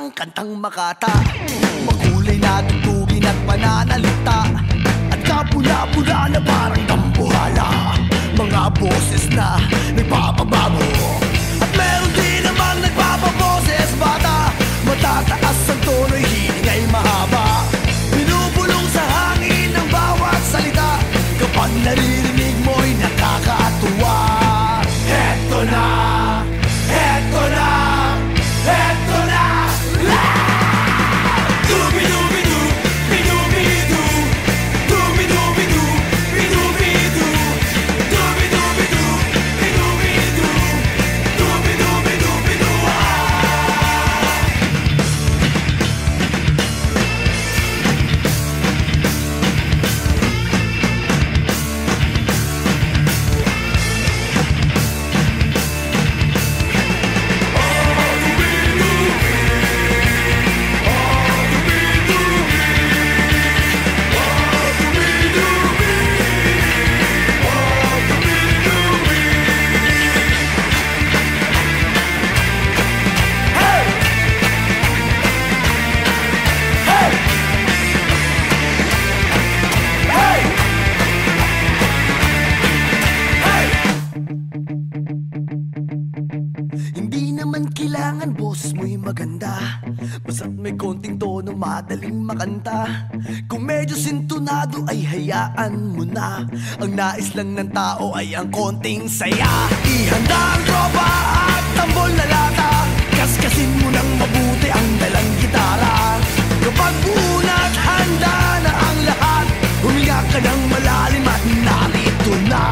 isang kantang makata, makulay na tugtugin at pananalita, at kapula-pula na parang dambuhala, mga boses na nagpapabago. At meron din namang nagpapaboses bata, matataas ang tono'y hiling ay mahaba, binubulong sa hangin ng bawat salita, kapag naririnig mo'y nakakatuwa. Heto na, heto na, heto na. Dubi-dubi-du, bidubi-du, dubi-dubi-du, bidubi-du, dubi-dubi-du, bidubi-du, dubi-dubi-du-bidu. Hindi naman kailangan boses mo'y maganda, basta't may konting tono madaling makanta. Kung medyo sintonado ay hayaan mo na, ang nais lang ng tao ay ang konting saya. Ihanda ang tropa at tambol na lata, kaskasin mo ng mabuti ang dalang gitara. Kapag buo na't handa na ang lahat, huminga ka ng malalim at narito na.